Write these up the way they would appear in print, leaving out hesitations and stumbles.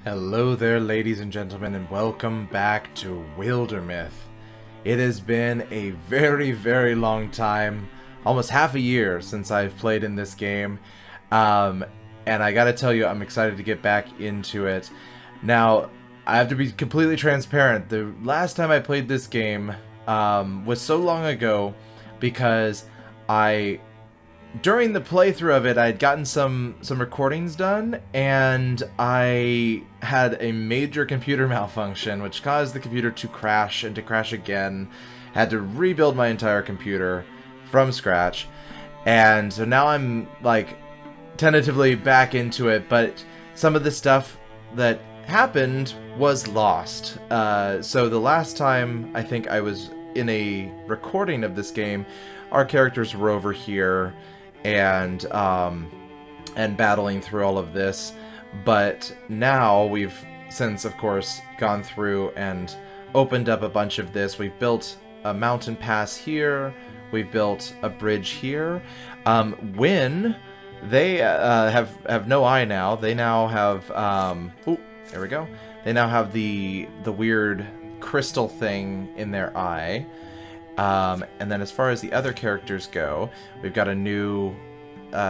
Hello there, ladies and gentlemen, and welcome back to Wildermyth. It has been a very, very long time, almost half a year since I've played in this game, and I gotta tell you, I'm excited to get back into it. Now, I have to be completely transparent. The last time I played this game was so long ago because during the playthrough of it, I had gotten some recordings done, and I had a major computer malfunction, which caused the computer to crash and to crash again. Had to rebuild my entire computer from scratch, and so now I'm like tentatively back into it, but some of the stuff that happened was lost. So the last time I think I was in a recording of this game, our characters were over here and battling through all of this, but now we've since of course gone through and opened up a bunch of this. We've built a mountain pass here, we've built a bridge here. When they have no eye now, they now have oh, there we go, they now have the weird crystal thing in their eye. And then as far as the other characters go, we've got a new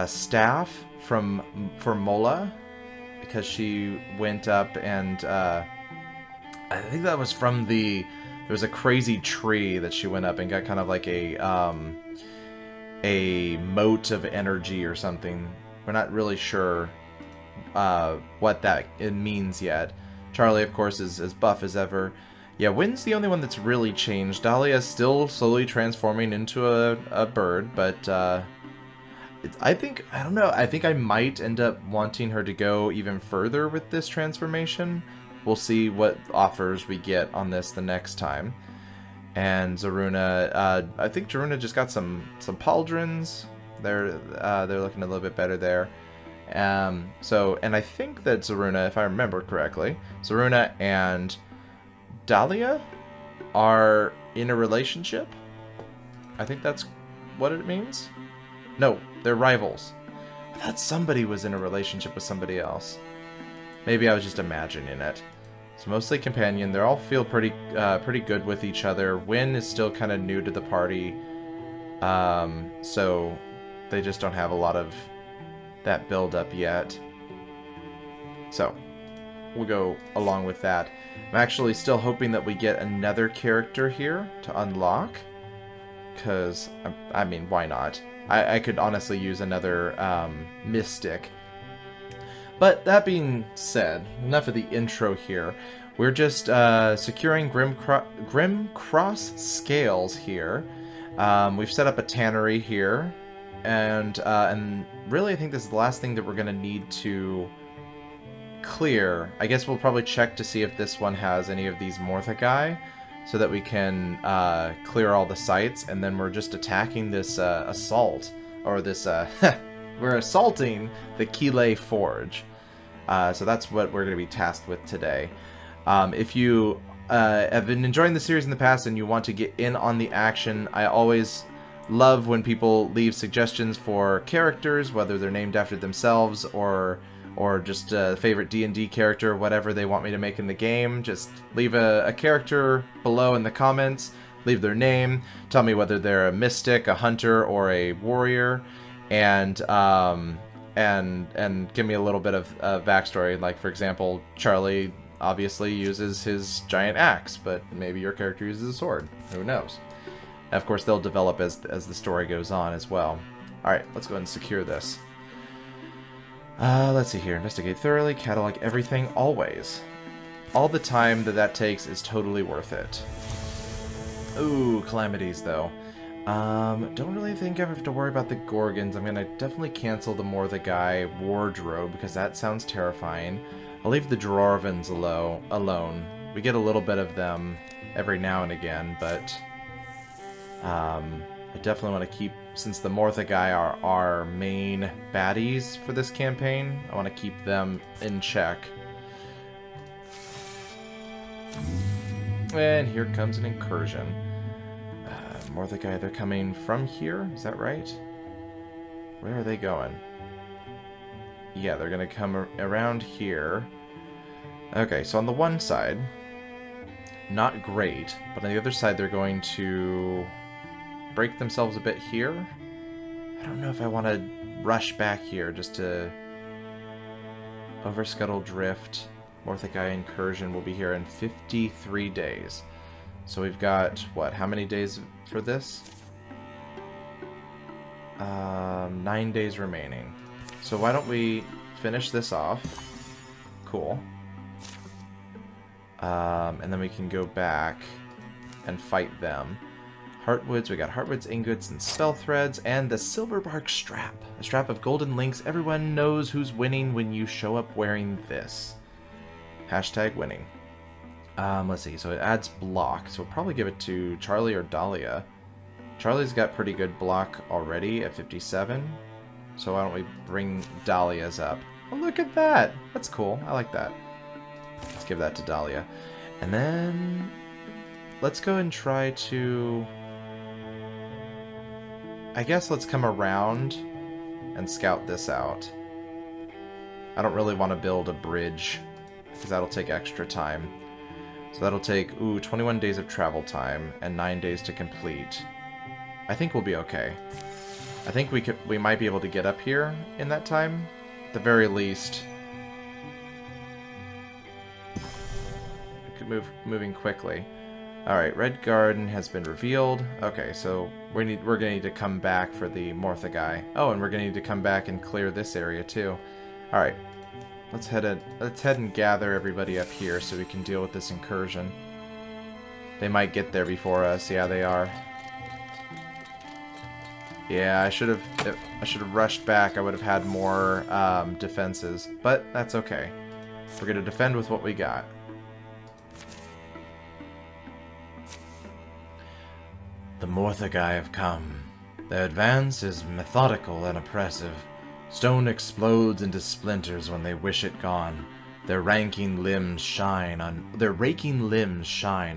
staff for Mola, because she went up and I think that was from there was a crazy tree that she went up and got kind of like a moat of energy or something. We're not really sure what it means yet. Charlie, of course, is as buff as ever. Yeah, Wynn's the only one that's really changed. Dahlia's still slowly transforming into a bird, but I don't know, I think I might end up wanting her to go even further with this transformation. We'll see what offers we get on this the next time. And Zaruna, I think Zaruna just got some pauldrons. They're looking a little bit better there. And I think that Zaruna, if I remember correctly, Zaruna and Dahlia are in a relationship. I think that's what it means. No, they're rivals. I thought somebody was in a relationship with somebody else. Maybe I was just imagining it. It's mostly companion. They all feel pretty good with each other. Wynn is still kind of new to the party, so they just don't have a lot of that build up yet. So we'll go along with that. I'm actually still hoping that we get another character here to unlock, because, I mean, why not? I could honestly use another mystic. But that being said, enough of the intro here. We're just securing Grim Cross scales here. We've set up a tannery here, and really I think this is the last thing that we're going to need to clear. I guess we'll probably check to see if this one has any of these Morthagai, so that we can clear all the sites, and then we're just attacking this assault, or this we're assaulting the Kile Forge. So that's what we're going to be tasked with today. If you have been enjoying the series in the past and you want to get in on the action, I always love when people leave suggestions for characters, whether they're named after themselves or just a favorite D&D character, whatever they want me to make in the game. Just leave a character below in the comments, leave their name, tell me whether they're a mystic, a hunter, or a warrior, and give me a little bit of backstory. Like, for example, Charlie obviously uses his giant axe, but maybe your character uses a sword. Who knows? And of course, they'll develop as the story goes on as well. Alright, let's go ahead and secure this. Let's see here. Investigate thoroughly, catalog everything, always. All the time that takes is totally worth it. Ooh, calamities, though. Don't really think I have to worry about the Gorgons. I'm gonna definitely cancel the Morthagai wardrobe, because that sounds terrifying. I'll leave the Drorvins alone. We get a little bit of them every now and again, but I definitely want to keep, since the Morthagai are our main baddies for this campaign, I want to keep them in check. And here comes an incursion. Morthagai, they're coming from here, is that right? Where are they going? Yeah, they're gonna come around here. Okay, so on the one side, not great, but on the other side they're going to break themselves a bit here. I don't know if I want to rush back here just to Overscuttle Drift. Morthagai Incursion will be here in 53 days. So we've got, what, how many days for this? 9 days remaining. So why don't we finish this off? Cool. And then we can go back and fight them. Heartwoods, we got Heartwoods ingots and spell threads, and the Silverbark strap. A strap of golden links. Everyone knows who's winning when you show up wearing this. Hashtag winning. Let's see, so it adds block, so we'll probably give it to Charlie or Dahlia. Charlie's got pretty good block already at 57, so why don't we bring Dahlia's up? Oh, look at that! That's cool, I like that. Let's give that to Dahlia. And then let's go and try to... I guess let's come around and scout this out. I don't really want to build a bridge, because that'll take extra time. So that'll take, 21 days of travel time and 9 days to complete. I think we'll be okay. I think we might be able to get up here in that time. At the very least, we could moving quickly. Alright, Red Garden has been revealed. Okay, so we're gonna need to come back for the Morthagai. Oh, and we're gonna need to come back and clear this area too. Alright. Let's head and gather everybody up here so we can deal with this incursion. They might get there before us. Yeah, they are. Yeah, I should have rushed back. I would have had more defenses, but that's okay. We're gonna defend with what we got. The Morthagai have come. Their advance is methodical and oppressive. Stone explodes into splinters when they wish it gone. Their raking limbs shine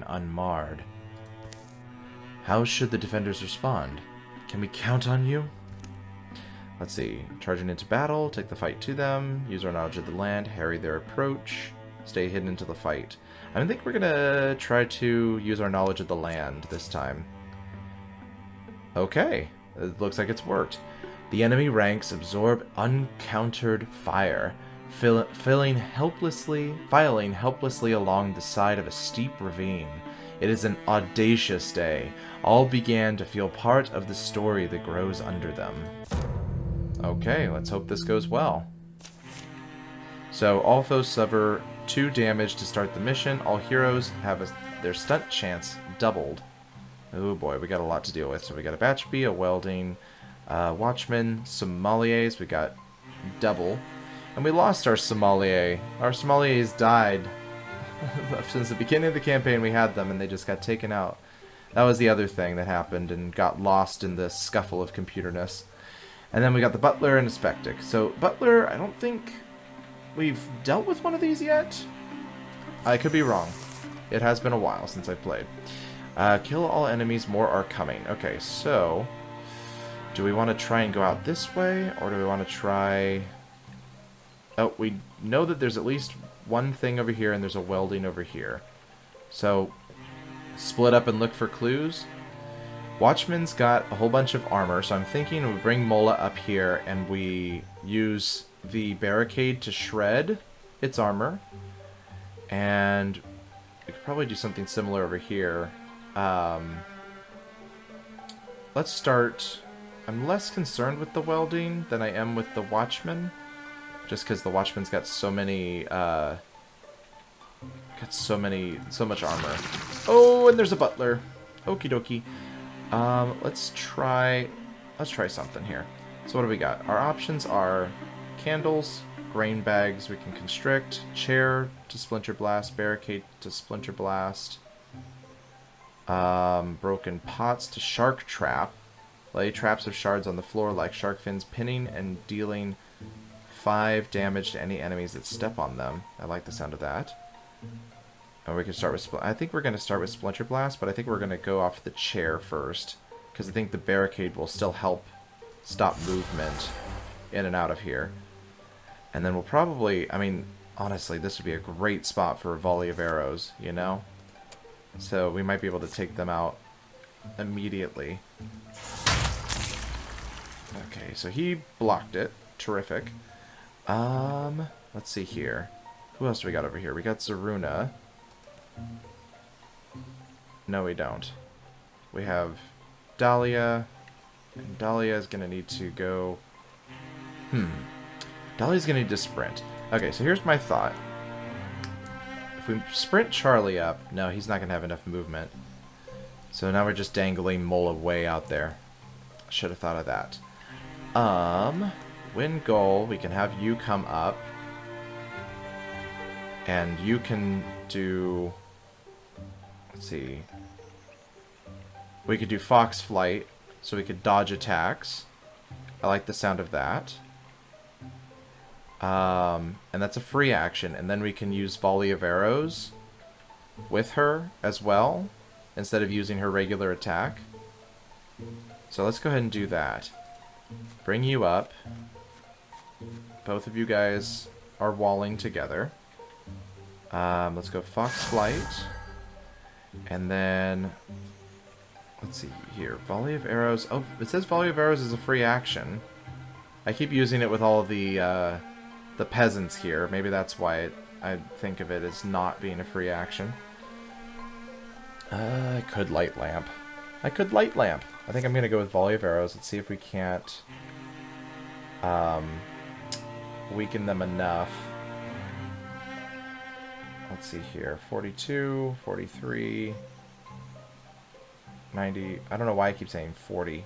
unmarred. How should the defenders respond? Can we count on you? Let's see. Charging into battle, take the fight to them, use our knowledge of the land, harry their approach, stay hidden into the fight. I think we're gonna try to use our knowledge of the land this time. Okay. It looks like it's worked. The enemy ranks absorb uncountered fire, filing helplessly along the side of a steep ravine. It is an audacious day. All began to feel part of the story that grows under them. Okay, let's hope this goes well. So, all foes suffer 2 damage to start the mission. All heroes have their stunt chance doubled. Oh boy, we got a lot to deal with. So we got a Batch B, a Welding... Watchman, sommeliers, we got double. And we lost our sommelier. Our sommeliers died. Since the beginning of the campaign we had them and they just got taken out. That was the other thing that happened and got lost in the scuffle of computerness. And then we got the Butler and the Spectic. So Butler, I don't think we've dealt with one of these yet. I could be wrong. It has been a while since I've played. Kill all enemies, more are coming. Okay, so... do we want to try and go out this way, or do we want to try... Oh, we know that there's at least one thing over here, and there's a welding over here. So, split up and look for clues. Watchman's got a whole bunch of armor, so I'm thinking we bring Mola up here, and we use the barricade to shred its armor. And we could probably do something similar over here. Let's start... I'm less concerned with the welding than I am with the Watchman. Just because the Watchman's got so many, so much armor. Oh, and there's a Butler. Okie dokie. Let's try something here. So what do we got? Our options are candles, grain bags we can constrict, chair to splinter blast, barricade to splinter blast, broken pots to shark trap. Lay traps of shards on the floor like shark fins, pinning and dealing 5 damage to any enemies that step on them. I like the sound of that. And we can start with... I think we're going to start with Splinter Blast, but I think we're going to go off the chair first. Because I think the barricade will still help stop movement in and out of here. And then we'll probably... I mean, Honestly, this would be a great spot for a volley of arrows, you know? So we might be able to take them out immediately. Okay, so he blocked it. Terrific. Let's see here. Who else do we got over here? We got Zaruna. No, we don't. We have Dahlia. And Dahlia is going to need to go... Dahlia's going to need to sprint. Okay, so here's my thought. If we sprint Charlie up... No, he's not going to have enough movement. So now we're just dangling Mola way out there. Should have thought of that. Win goal. We can have you come up. And you can do... Let's see. We could do Fox Flight, so we could dodge attacks. I like the sound of that. And that's a free action. And then we can use Volley of Arrows with her as well, instead of using her regular attack. So let's go ahead and do that. Bring you up. Both of you guys are walling together. Let's go Fox Flight. And then... Let's see here. Volley of Arrows. Oh, it says Volley of Arrows is a free action. I keep using it with all of the peasants here. Maybe that's why I think of it as not being a free action. I could Light Lamp. I think I'm going to go with Volley of Arrows. Let's see if we can't weaken them enough. Let's see here. 42, 43... 90, I don't know why I keep saying 40.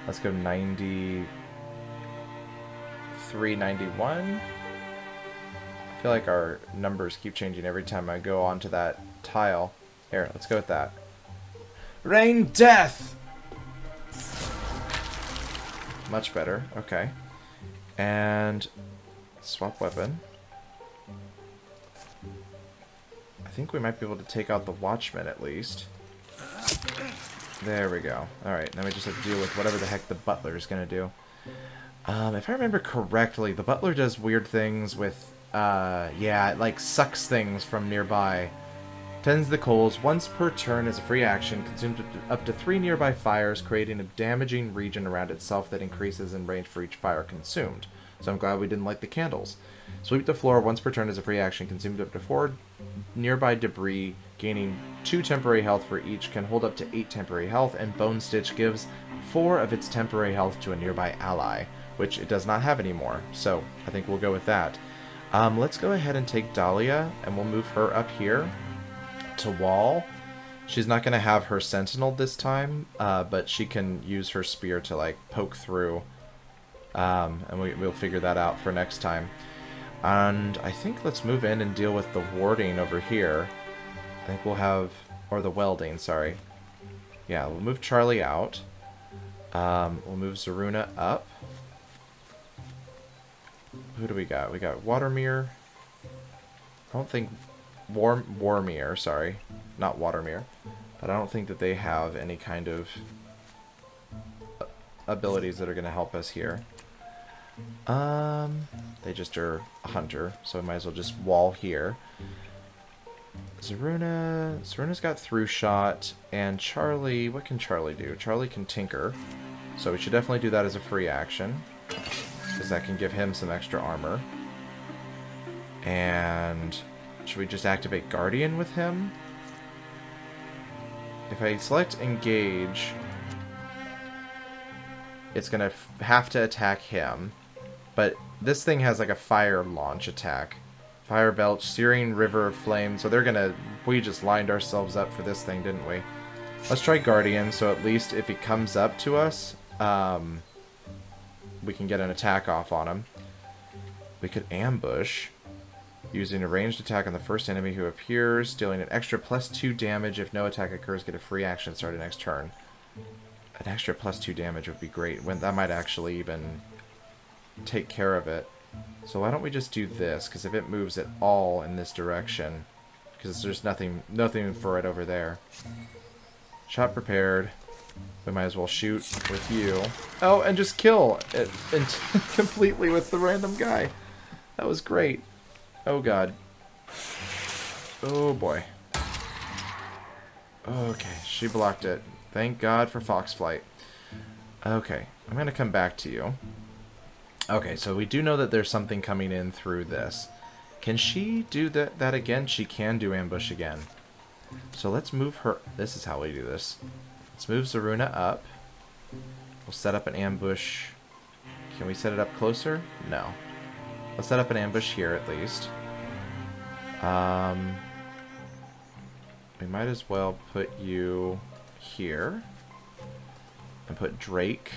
Let's go 93, 91. I feel like our numbers keep changing every time I go onto that tile. Here, let's go with that. Rain Death! Much better, okay. And swap weapon. I think we might be able to take out the Watchman at least. There we go. Alright, now we just have to deal with whatever the heck the butler is going to do. If I remember correctly, the butler does weird things with, yeah, it like sucks things from nearby. Tends the coals once per turn as a free action, consumes up to 3 nearby fires, creating a damaging region around itself that increases in range for each fire consumed. So I'm glad we didn't like the candles. Sweep the floor once per turn as a free action, consumed up to 4 nearby debris, gaining 2 temporary health for each, can hold up to 8 temporary health, and Bone Stitch gives 4 of its temporary health to a nearby ally, which it does not have anymore, so I think we'll go with that. Let's go ahead and take Dahlia, and we'll move her up here to wall. She's not going to have her sentinel this time, but she can use her spear to like poke through, and we'll figure that out for next time. And I think let's move in and deal with the warding over here. I think we'll have, or the welding, sorry. Yeah, we'll move Charlie out. We'll move Zaruna up. Who do we got? We got Wildermyth. I don't think... Wildermyth, sorry. Not Wildermyth. But I don't think that they have any kind of abilities that are going to help us here. They just are a hunter, so I might as well just wall here. Zaruna's got through shot, and Charlie, what can Charlie do? Charlie can tinker, so we should definitely do that as a free action, because that can give him some extra armor. And should we just activate Guardian with him? If I select engage, it's gonna have to attack him, but this thing has like a fire launch attack. Fire belch, searing river of flame, so they're gonna... We just lined ourselves up for this thing, didn't we? Let's try Guardian, so at least if he comes up to us, we can get an attack off on him. We could ambush, using a ranged attack on the first enemy who appears, dealing an extra +2 damage. If no attack occurs, get a free action starting next turn. An extra +2 damage would be great. That might actually even take care of it. So why don't we just do this? Because if it moves at all in this direction, because there's nothing for it over there. Shot prepared. We might as well shoot with you. Oh, and just kill it completely with the random guy. That was great. Oh god. Oh boy. Okay, she blocked it. Thank God for Fox Flight. Okay, I'm going to come back to you. Okay, so we do know that there's something coming in through this. Can she do that again? She can do ambush again. So let's move her. This is how we do this. Let's move Zaruna up. We'll set up an ambush. Can we set it up closer? No. Let's set up an ambush here at least. We might as well put you here. And put Drake.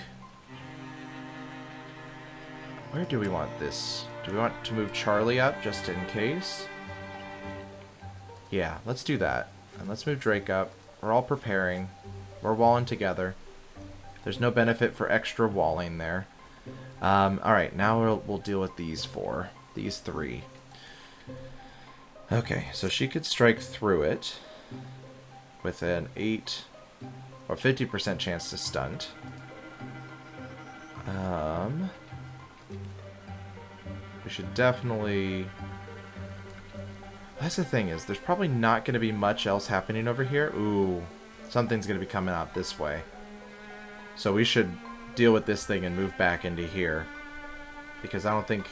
Where do we want this? Do we want to move Charlie up just in case? Yeah, let's do that. And let's move Drake up. We're all preparing. We're walling together. There's no benefit for extra walling there. Alright, now we'll deal with these four. These three. Okay, so she could strike through it with an 8 or 50% chance to stunt. We should definitely... That's the thing is, there's probably not going to be much else happening over here. Ooh, something's going to be coming out this way. So we should deal with this thing and move back into here. Because I don't think...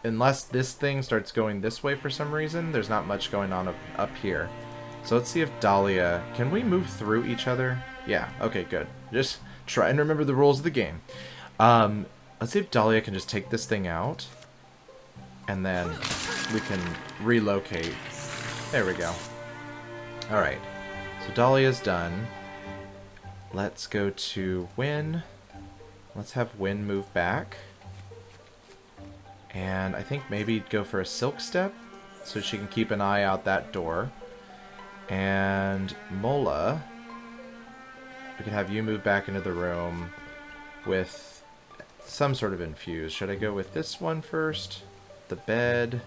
Unless this thing starts going this way for some reason, there's not much going on up here. So let's see if Dahlia... Can we move through each other? Yeah, okay, good. Just try and remember the rules of the game. Let's see if Dahlia can just take this thing out. And then we can relocate. There we go. Alright. So Dahlia's done. Let's go to Wynn. Let's have Wynn move back. And I think maybe go for a Silk Step. So she can keep an eye out that door. And Mola, we can have you move back into the room with some sort of infuse. Should I go with this one first? The bed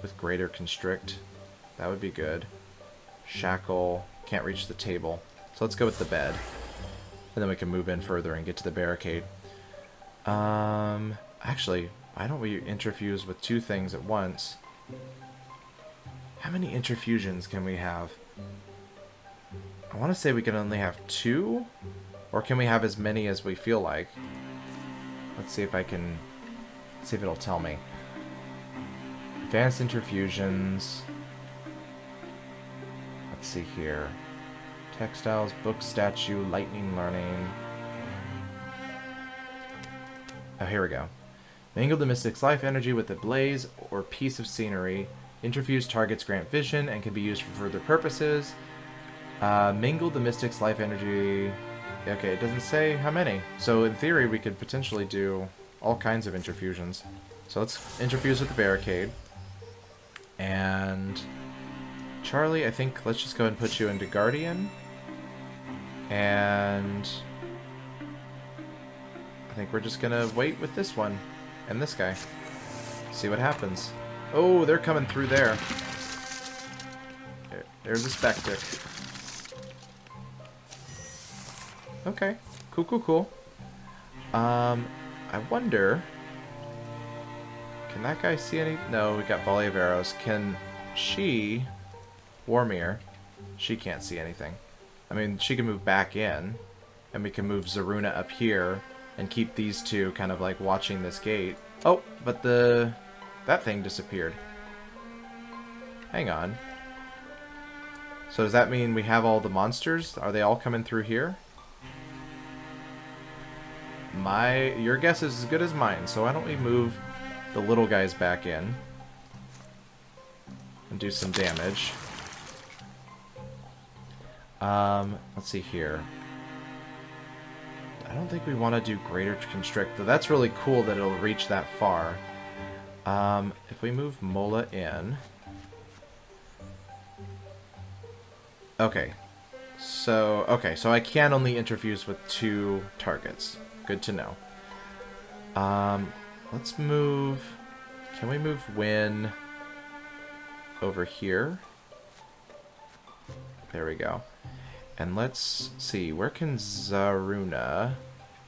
with greater constrict. That would be good. Shackle. Can't reach the table. So let's go with the bed. And then we can move in further and get to the barricade. Actually, why don't we interfuse with two things at once? How many interfusions can we have? I want to say we can only have 2. Or can we have as many as we feel like? Let's see if I can... see if it'll tell me. Advanced interfusions. Let's see here. Textiles, book, statue, lightning learning. Oh, here we go. Mingle the mystic's life energy with a blaze or piece of scenery. Interfuse targets grant vision and can be used for further purposes. Mingle the mystic's life energy. Okay, it doesn't say how many. So in theory, we could potentially do all kinds of interfusions. So let's interfuse with the barricade. And Charlie, I think let's just go ahead and put you into Guardian. And I think we're just gonna wait with this one and this guy. See what happens. Oh, they're coming through there. There's a Spectic. Okay. Cool, cool, cool. I wonder... Can that guy see any... No, we got volley of arrows. Can she... Warmere... She can't see anything. I mean, she can move back in. And we can move Zaruna up here. And keep these two kind of like watching this gate. Oh, but that thing disappeared. Hang on. So does that mean we have all the monsters? Are they all coming through here? Your guess is as good as mine, so why don't we move the little guys back in and do some damage. Let's see here. I don't think we want to do greater constrict, though that's really cool that it'll reach that far. If we move Mola in... Okay, so I can only interfuse with 2 targets. Good to know. Let's move... Can we move Wynn over here? There we go. And let's see, where can Zaruna...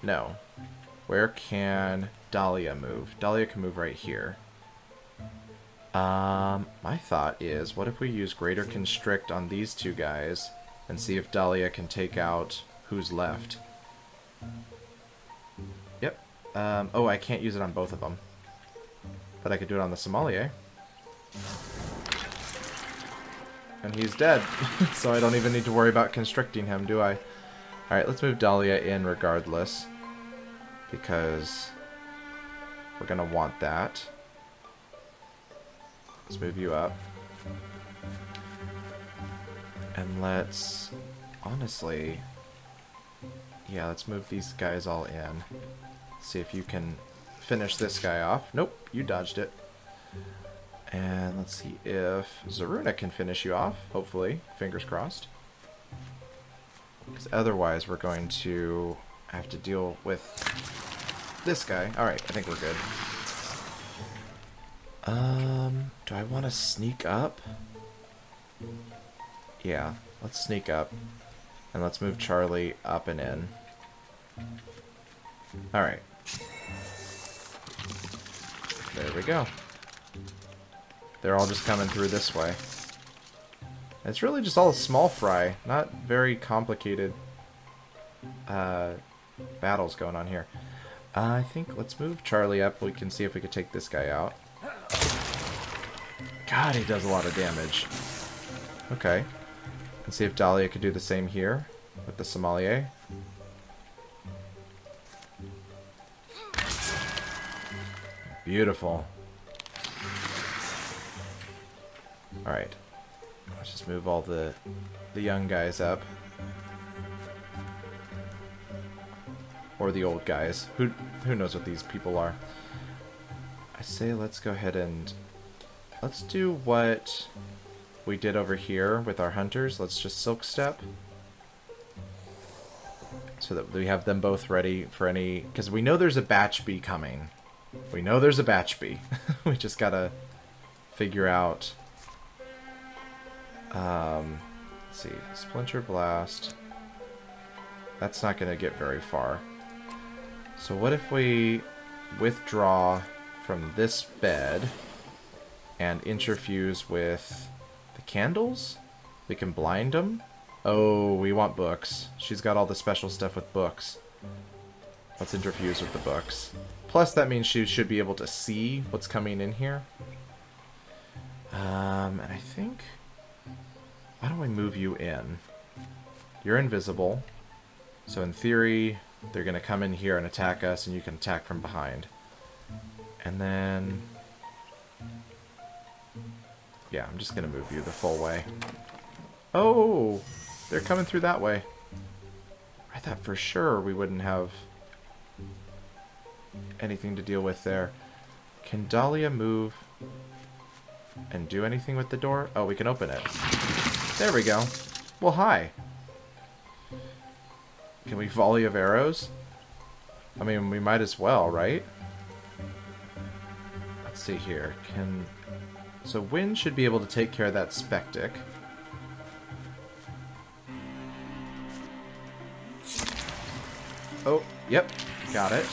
No. Where can Dahlia move? Dahlia can move right here. My thought is, what if we use Greater Constrict on these two guys and see if Dahlia can take out who's left? Yep. Oh, I can't use it on both of them. But I could do it on the sommelier. And he's dead. So I don't even need to worry about constricting him, do I? Alright, let's move Dahlia in regardless. Because we're going to want that. Let's move you up. And let's... honestly... yeah, let's move these guys all in. See if you can finish this guy off. Nope, you dodged it. And let's see if Zaruna can finish you off, hopefully. Fingers crossed. Because otherwise we're going to have to deal with this guy. Alright, I think we're good. Do I want to sneak up? Yeah, let's sneak up. And let's move Charlie up and in. Alright. There we go. They're all just coming through this way. It's really just all a small fry. Not very complicated battles going on here. I think let's move Charlie up. We can see if we could take this guy out. God, he does a lot of damage. Okay. And see if Dahlia could do the same here with the sommelier. Beautiful. Alright. Let's just move all the young guys up. Or the old guys. Who knows what these people are. I say let's go ahead and... let's do what we did over here with our hunters. Let's just Silk Step. So that we have them both ready for any... because we know there's a batch bee coming. We know there's a batch bee. We just gotta figure out... let's see. Splinter Blast. That's not gonna get very far. So what if we withdraw from this bed and interfuse with the candles? We can blind them. Oh, we want books. She's got all the special stuff with books. Let's interfuse with the books. Plus, that means she should be able to see what's coming in here. And I think... why don't we move you in? You're invisible. So in theory, they're going to come in here and attack us, and you can attack from behind. And then... yeah, I'm just going to move you the full way. Oh! They're coming through that way. I thought for sure we wouldn't have anything to deal with there. Can Dahlia move and do anything with the door? Oh, we can open it. There we go. Well, hi. Can we volley of arrows? I mean, we might as well, right? Let's see here. So Wind should be able to take care of that Spectic. Oh, yep. Got it.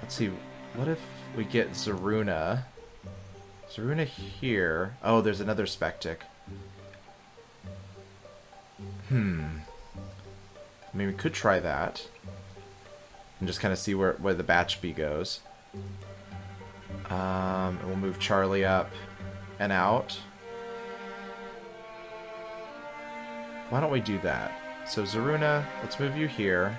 Let's see. What if we get Zaruna? Zaruna here. Oh, there's another Spectic. I mean, we could try that. And just kind of see where the batch bee goes. And we'll move Charlie up and out. Why don't we do that? So Zaruna, let's move you here.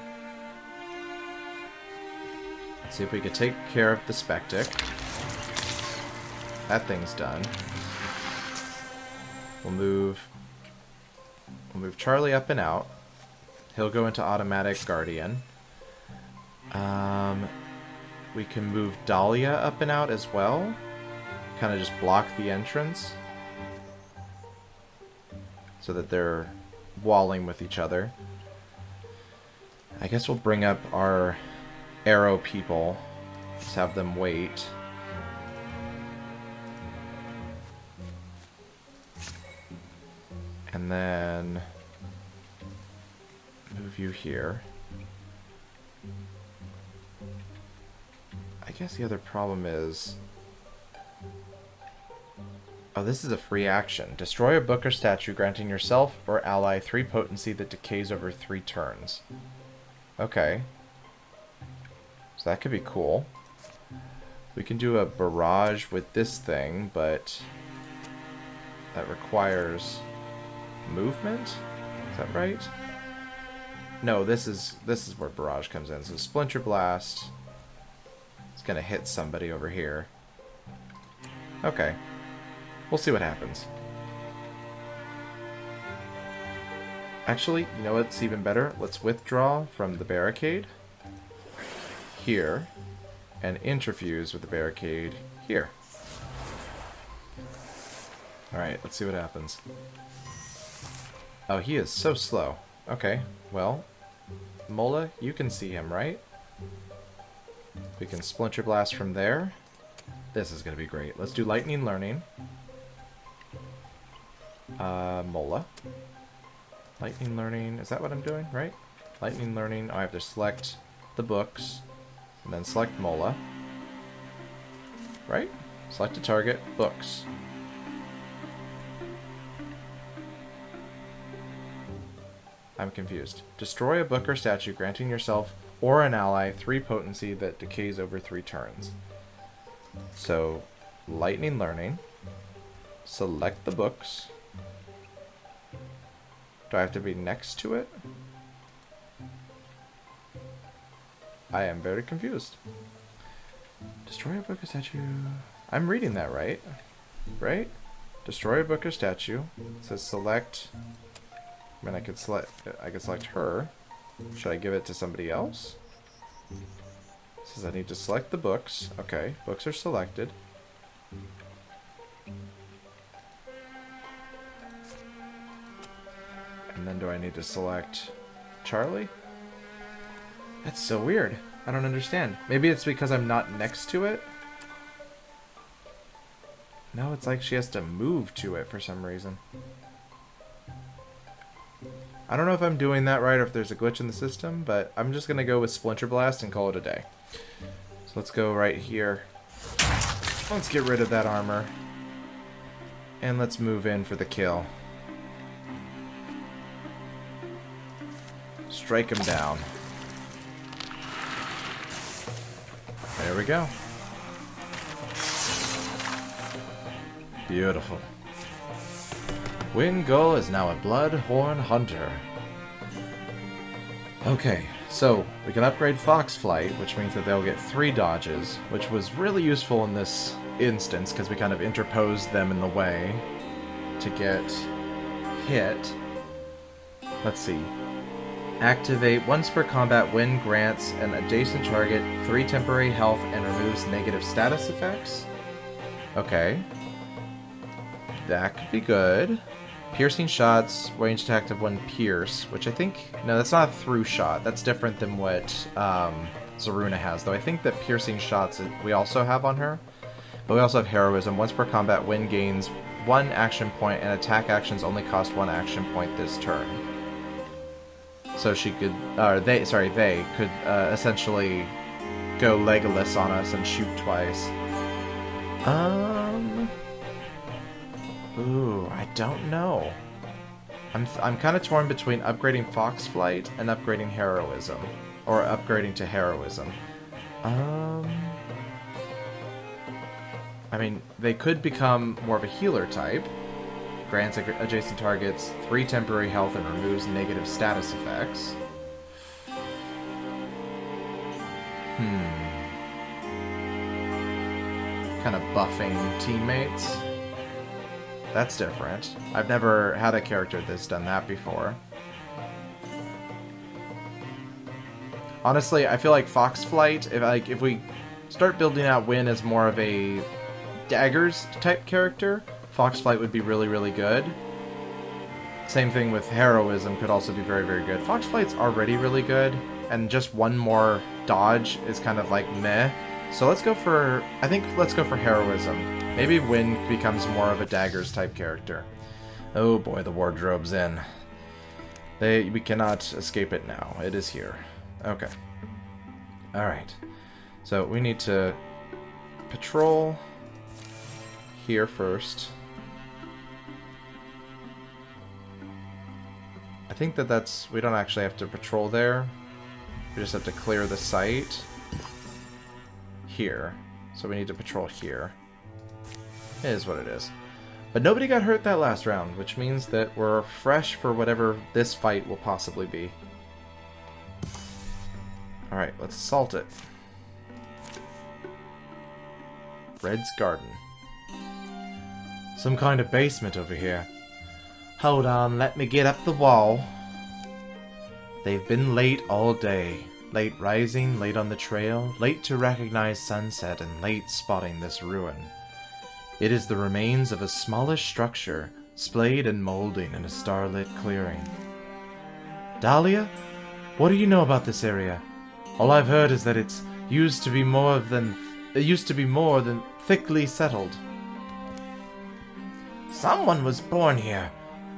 Let's see if we could take care of the Spectic. That thing's done. We'll move Charlie up and out. He'll go into automatic Guardian. We can move Dahlia up and out as well. Kind of just block the entrance. So that they're walling with each other. I guess we'll bring up our arrow people. Just have them wait. And then move you here. I guess the other problem is Oh, this is a free action. Destroy a book or statue, granting yourself or ally 3 potency that decays over 3 turns. Okay. So that could be cool. We can do a barrage with this thing, but that requires movement? Is that right? No, this is where barrage comes in. So Splinter Blast is gonna hit somebody over here. Okay. We'll see what happens. Actually, you know what's even better? Let's withdraw from the barricade here and interfuse with the barricade here. Alright, let's see what happens. Oh, he is so slow. Okay, well, Mola, you can see him, right? We can Splinter Blast from there. This is going to be great. Let's do Lightning Learning. Mola. Lightning Learning, is that what I'm doing, right? Lightning Learning, I have to select the books, and then select Mola. Right? Select a target, books. I'm confused. Destroy a book or statue, granting yourself or an ally 3 potency that decays over 3 turns. So, Lightning Learning. Select the books. Do I have to be next to it? I am very confused. Destroy a book or statue. I'm reading that right. Right? Destroy a book or statue. It says select. I mean, I could select her. Should I give it to somebody else? It says I need to select the books. Okay, books are selected. And then do I need to select Charlie? That's so weird. I don't understand. Maybe it's because I'm not next to it? No, it's like she has to move to it for some reason. I don't know if I'm doing that right or if there's a glitch in the system, but I'm just going to go with Splinter Blast and call it a day. So let's go right here. Let's get rid of that armor. And let's move in for the kill. Strike him down. There we go. Beautiful. Windgull is now a Bloodhorn Hunter. Okay, so we can upgrade Fox Flight, which means that they'll get 3 dodges, which was really useful in this instance because we kind of interposed them in the way to get hit. Let's see. Activate once per combat when grants an adjacent target 3 temporary health and removes negative status effects. Okay. That could be good. Piercing shots, ranged attack of 1 pierce, which I think... No, that's not a through shot. That's different than what Zaruna has, though I think that piercing shots we also have on her. But we also have heroism. Once per combat, when gains 1 action point, and attack actions only cost 1 action point this turn. So she could... they could essentially go Legolas on us and shoot twice. Ooh, I don't know. I'm kind of torn between upgrading Fox Flight and upgrading Heroism. Or upgrading to Heroism. I mean, they could become more of a healer type. Grants adjacent targets 3 temporary health and removes negative status effects. Kind of buffing teammates. That's different. I've never had a character that's done that before. Honestly, I feel like Fox Flight, if we start building out Wynn as more of a daggers type character, Fox Flight would be really, really good. Same thing with Heroism could also be very, very good. Fox Flight's already really good, and just 1 more dodge is kind of like meh. So let's go for, let's go for Heroism. Maybe Wynn becomes more of a daggers type character. Oh boy, the wardrobe's in. We cannot escape it now. It is here. Okay. Alright. So we need to patrol here first. think that that's... we don't actually have to patrol there. We just have to clear the site here. So we need to patrol here. It is what it is. But nobody got hurt that last round, which means that we're fresh for whatever this fight will possibly be. Alright, let's assault it. Red's Garden. Some kind of basement over here. Hold on, let me get up the wall. They've been late all day. Late rising, late on the trail, late to recognize sunset, and late spotting this ruin. It is the remains of a smallish structure, splayed and molding in a starlit clearing. Dahlia? What do you know about this area? All I've heard is that it used to be more than thickly settled. Someone was born here.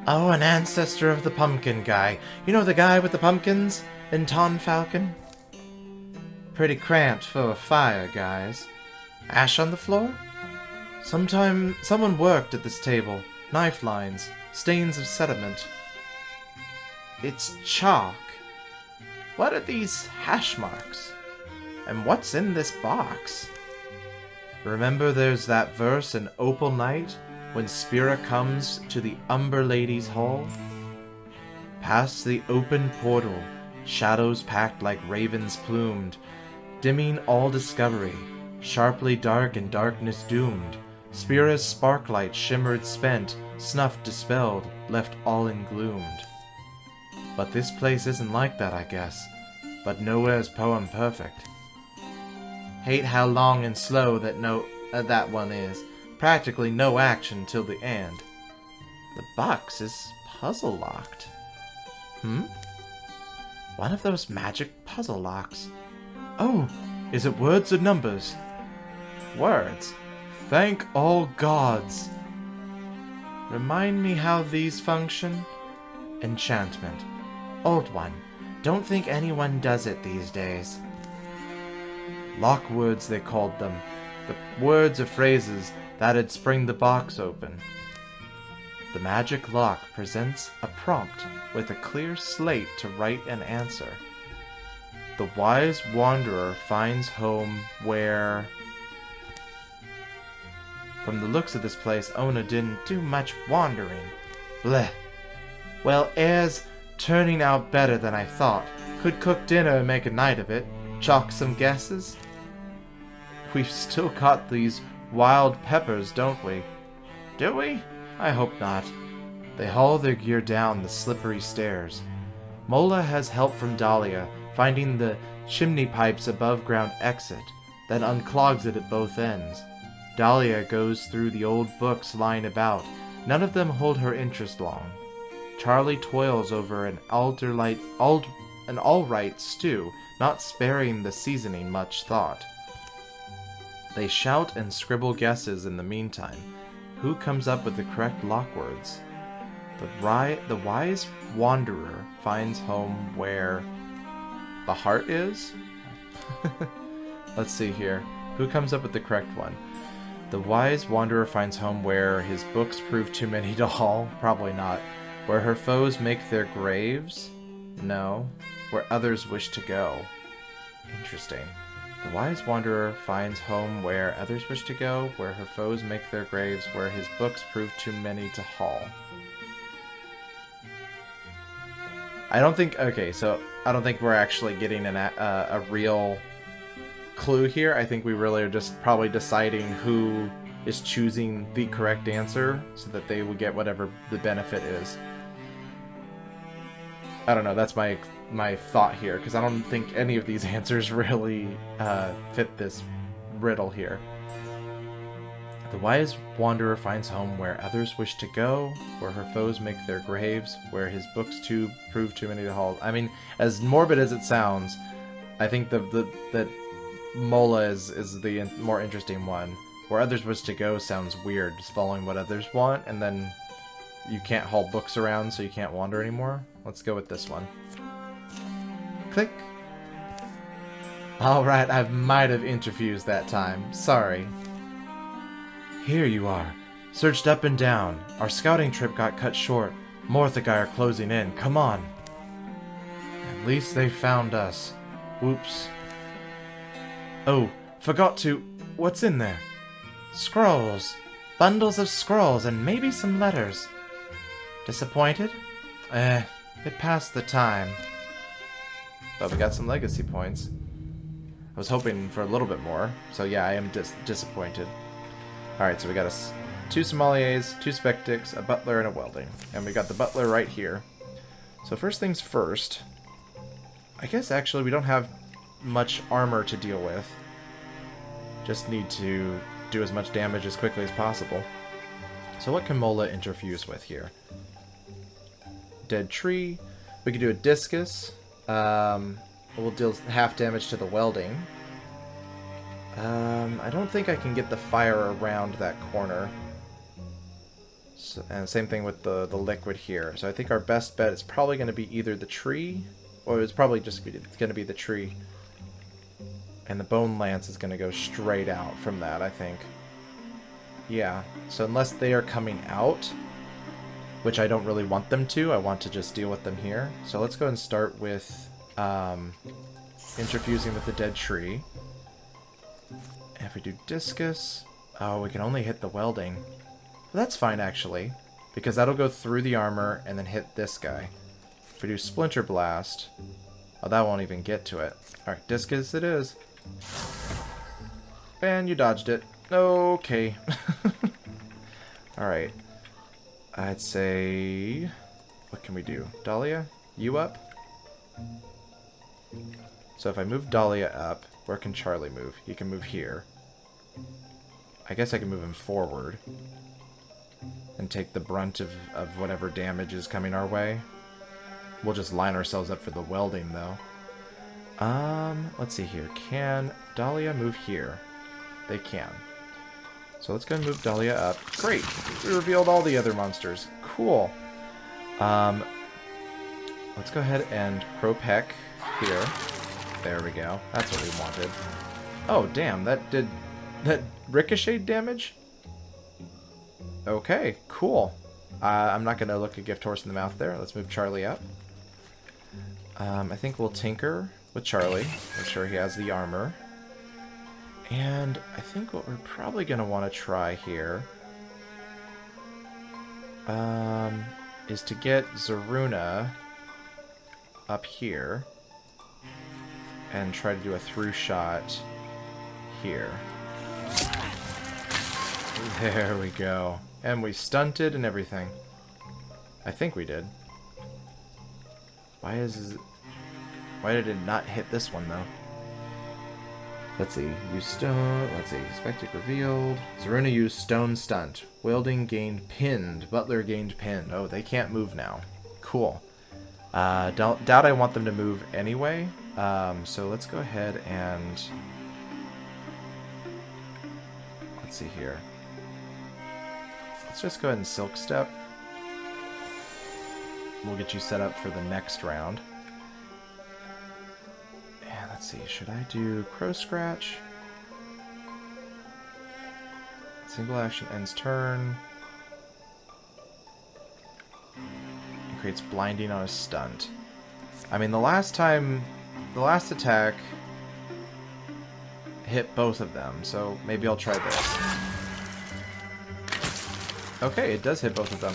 Oh, an ancestor of the pumpkin guy. You know the guy with the pumpkins in Falcon? Pretty cramped for a fire, guys. Ash on the floor? Someone worked at this table. Knife lines, stains of sediment. It's chalk. What are these hash marks? And what's in this box? Remember there's that verse in Opal Night when Spira comes to the Umber Lady's Hall? Past the open portal, shadows packed like ravens plumed, dimming all discovery, sharply dark and darkness doomed. Spira's sparklight shimmered spent, snuffed dispelled, left all engloomed. But this place isn't like that, I guess. But nowhere's poem perfect. Hate how long and slow that one is. Practically no action till the end. The box is puzzle locked. One of those magic puzzle locks. Oh, is it words or numbers? Words. Thank all gods. Remind me how these function? Enchantment. Old one. Don't think anyone does it these days. Lock words they called them. The words or phrases that'd spring the box open. The magic lock presents a prompt with a clear slate to write an answer. The wise wanderer finds home where... From the looks of this place, Ona didn't do much wandering. Bleh. Well, air's turning out better than I thought. Could cook dinner and make a night of it. Chalk some guesses? We've still got these wild peppers, don't we? Do we? I hope not. They haul their gear down the slippery stairs. Mola has help from Dahlia, finding the chimney pipe's above-ground exit, then unclogs it at both ends. Dahlia goes through the old books lying about. None of them hold her interest long. Charlie toils over an all-right stew, not sparing the seasoning much thought. They shout and scribble guesses in the meantime. Who comes up with the correct lock words? The wise wanderer finds home where the heart is? Let's see here. Who comes up with the correct one? The wise wanderer finds home where his books prove too many to haul? Probably not. Where her foes make their graves? No. Where others wish to go? Interesting. The wise wanderer finds home where others wish to go, where her foes make their graves, where his books prove too many to haul. I don't think we're actually getting a real clue here. I think we really are just probably deciding who is choosing the correct answer so that they will get whatever the benefit is. I don't know, that's my thought here, because I don't think any of these answers really fit this riddle here. The wise wanderer finds home where others wish to go, where her foes make their graves, where his books prove too many to haul. I mean, as morbid as it sounds, I think that Mola is the more interesting one. Where others wish to go sounds weird, just following what others want, and then you can't haul books around, so you can't wander anymore. Let's go with this one. Click. Alright, I might have interfused that time. Sorry. Here you are. Searched up and down. Our scouting trip got cut short. Morthagai are closing in. Come on. At least they found us. Whoops. Oh, forgot to... What's in there? Scrolls. Bundles of scrolls and maybe some letters. Disappointed? It passed the time. But we got some legacy points. I was hoping for a little bit more. So yeah, I am disappointed. Alright, so we got 2 sommeliers, 2 spectics, a butler, and a welding. And we got the butler right here. So first things first. I guess actually we don't have much armor to deal with. Just need to do as much damage as quickly as possible. So what can Mola interfuse with here? Dead tree. We can do a discus. We'll deal half damage to the welding. I don't think I can get the fire around that corner. So, and same thing with the liquid here. So I think our best bet is probably going to be either the tree, or it's probably just going to be the tree. And the bone lance is going to go straight out from that, I think. Yeah, so unless they are coming out, which I don't really want them to, I want to just deal with them here. So let's go and start with interfusing with the dead tree. And if we do discus, oh, we can only hit the welding. Well, that's fine, actually, because that'll go through the armor and then hit this guy. If we do splinter blast, oh, that won't even get to it. Alright, discus it is. And you dodged it. Okay. Alright. I'd say... What can we do? Dahlia? You up? So if I move Dahlia up, where can Charlie move? He can move here. I guess I can move him forward. And take the brunt of whatever damage is coming our way. We'll just line ourselves up for the welding, though. Let's see here. Can Dahlia move here? They can. So let's go and move Dahlia up. Great! We revealed all the other monsters. Cool. Let's go ahead and Cropeck here. There we go. That's what we wanted. Oh, damn. That ricocheted damage? Okay, cool. I'm not going to look a gift horse in the mouth there. Let's move Charlie up. I think we'll tinker with Charlie. Make sure he has the armor. And I think what we're probably going to want to try here is to get Zaruna up here and try to do a through shot here. There we go. And we stunted and everything. I think we did. Why did it not hit this one, though? Let's see. Use stone. Let's see. Spectic revealed. Zaruna used stone stunt. Welding gained pinned. Butler gained pinned. Oh, they can't move now. Cool. Doubt I want them to move anyway. So let's go ahead and... Let's see here. Let's just go ahead and Silk Step. We'll get you set up for the next round. And let's see, should I do Crow Scratch? Single action ends turn. It creates blinding on a stunt. I mean, the last attack hit both of them, so maybe I'll try this. Okay, it does hit both of them.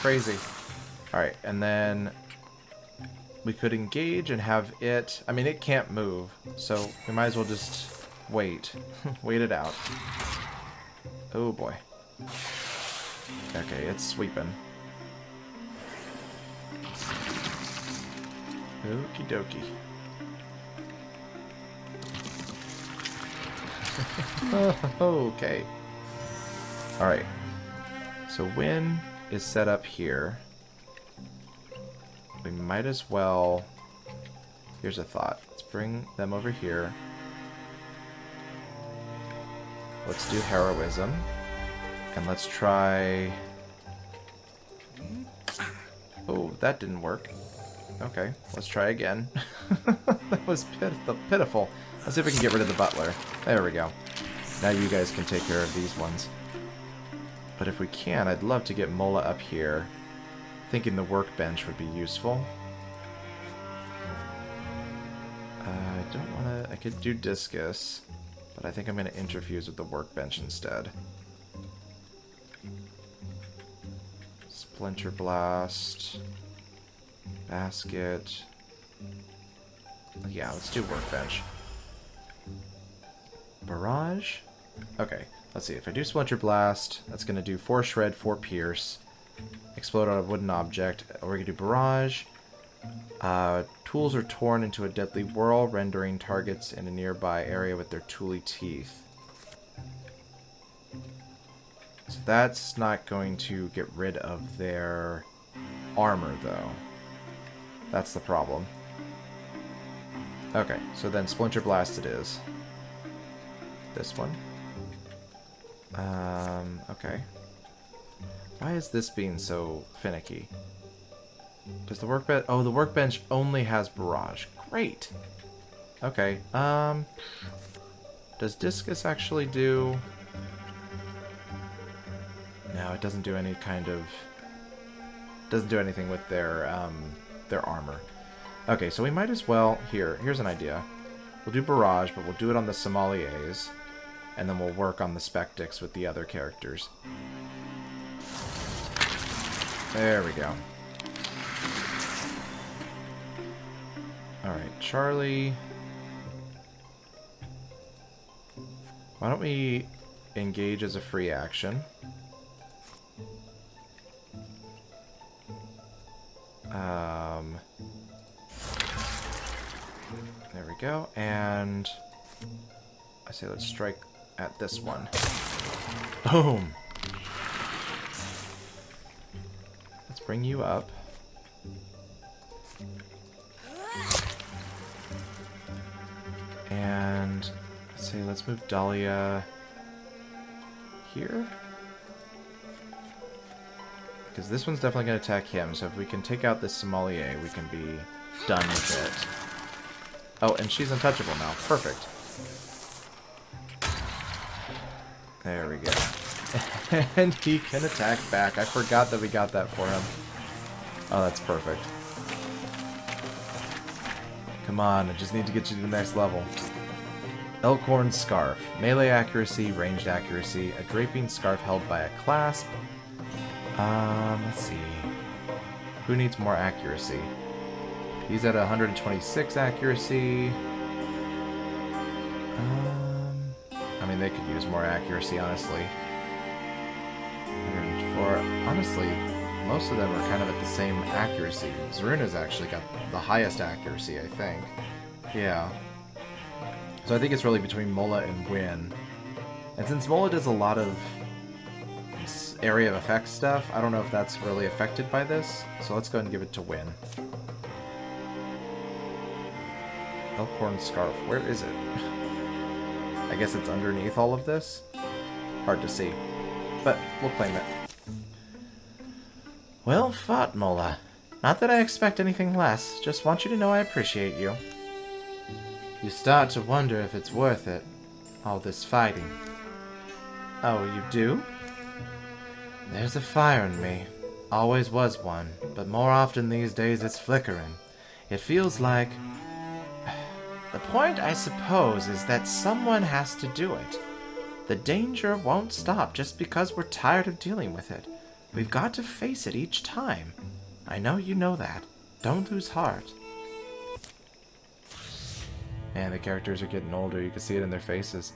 Crazy. Alright, and then we could engage and have it... I mean, it can't move, so we might as well just wait. Wait it out. Oh boy. Okay, it's sweeping. Okie dokie. Okay. Alright. So Win is set up here. We might as well... Here's a thought. Let's bring them over here. Let's do Heroism. And let's try... Oh, that didn't work. Okay, let's try again. That was pitiful. Let's see if we can get rid of the butler. There we go. Now you guys can take care of these ones. But if we can, I'd love to get Mola up here. thinking the workbench would be useful. I don't want to... I could do discus, but I think I'm going to interfuse with the workbench instead. Splinter blast. Basket. Yeah, let's do workbench. Barrage? Okay, let's see. If I do Splinter Blast, that's going to do 4 Shred, 4 Pierce. Explode on a wooden object. Or we can do Barrage. Tools are torn into a deadly whirl, rendering targets in a nearby area with their tooly teeth. So that's not going to get rid of their armor, though. That's the problem. Okay, so then Splinter Blast it is. This one. Okay. Why is this being so finicky? Does the workbench... Oh, the workbench only has Barrage. Great! Okay, does Discus actually do... No, it doesn't do any kind of... Doesn't do anything with their armor. Okay, so we might as well... Here's an idea. We'll do Barrage, but we'll do it on the Sommeliers. And then we'll work on the Spectics with the other characters. There we go. Alright, Charlie. Why don't we engage as a free action? There we go, and I say let's strike at this one. Boom! Let's bring you up. And let's say let's move Dahlia here. Because this one's definitely going to attack him, so if we can take out this Sommelier, we can be done with it. Oh, and she's untouchable now. Perfect. There we go. And he can attack back. I forgot that we got that for him. Oh, that's perfect. Come on, I just need to get you to the next level. Elkhorn Scarf. Melee accuracy, ranged accuracy, a draping scarf held by a clasp. Let's see. Who needs more accuracy? He's at 126 accuracy. I mean, they could use more accuracy, honestly. 104. Honestly, most of them are kind of at the same accuracy. Zaruna's actually got the highest accuracy, I think. Yeah. So I think it's really between Mola and Win. And since Mola does a lot of area of effect stuff, I don't know if that's really affected by this. So let's go ahead and give it to Win. Elkhorn Scarf. Where is it? I guess it's underneath all of this. Hard to see. But we'll claim it. Well fought, Mola. Not that I expect anything less. Just want you to know I appreciate you. You start to wonder if it's worth it. All this fighting. Oh, you do? There's a fire in me. Always was one. But more often these days it's flickering. It feels like... The point, I suppose, is that someone has to do it. The danger won't stop just because we're tired of dealing with it. We've got to face it each time. I know you know that. Don't lose heart. Man, the characters are getting older. You can see it in their faces.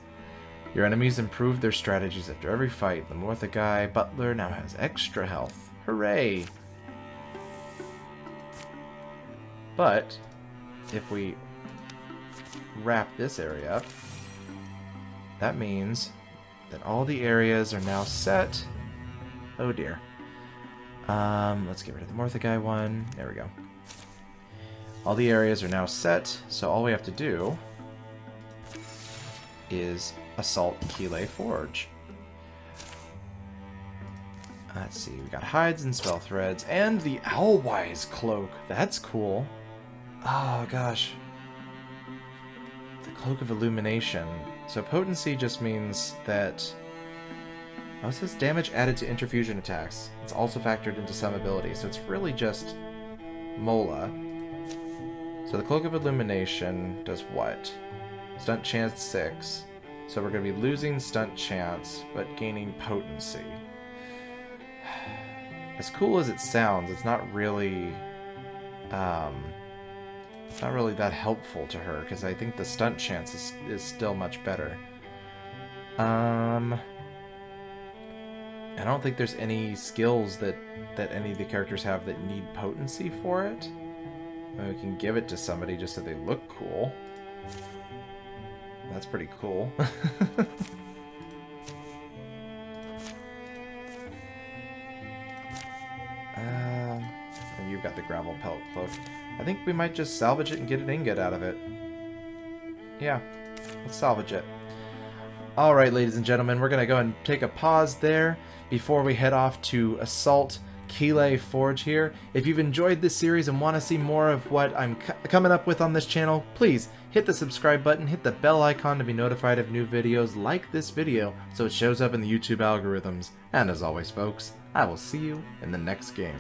Your enemies improve their strategies after every fight. The Morthagai Butler now has extra health. Hooray! But, if we wrap this area up, that means that all the areas are now set. Oh dear. Let's get rid of the Morthagai one. There we go. All the areas are now set, so all we have to do is assault Keeley Forge. Let's see, we got hides and spell threads, and the Owlwise cloak. That's cool. Oh gosh. The Cloak of Illumination. So potency just means that Oh, it says damage added to interfusion attacks. It's also factored into some abilities, so it's really just Mola. So the Cloak of Illumination does what? Stunt chance 6. So we're going to be losing stunt chance, but gaining potency. As cool as it sounds, it's not really that helpful to her, because I think the stunt chance is still much better. I don't think there's any skills that any of the characters have that need potency for it. I mean, we can give it to somebody just so they look cool. That's pretty cool. And you've got the gravel pelt cloak. I think we might just salvage it and get an ingot out of it. Yeah, let's salvage it. Alright, ladies and gentlemen, we're going to go and take a pause there before we head off to assault Keeley Forge here. If you've enjoyed this series and want to see more of what I'm coming up with on this channel, please hit the subscribe button, hit the bell icon to be notified of new videos like this video so it shows up in the YouTube algorithms. And as always, folks, I will see you in the next game.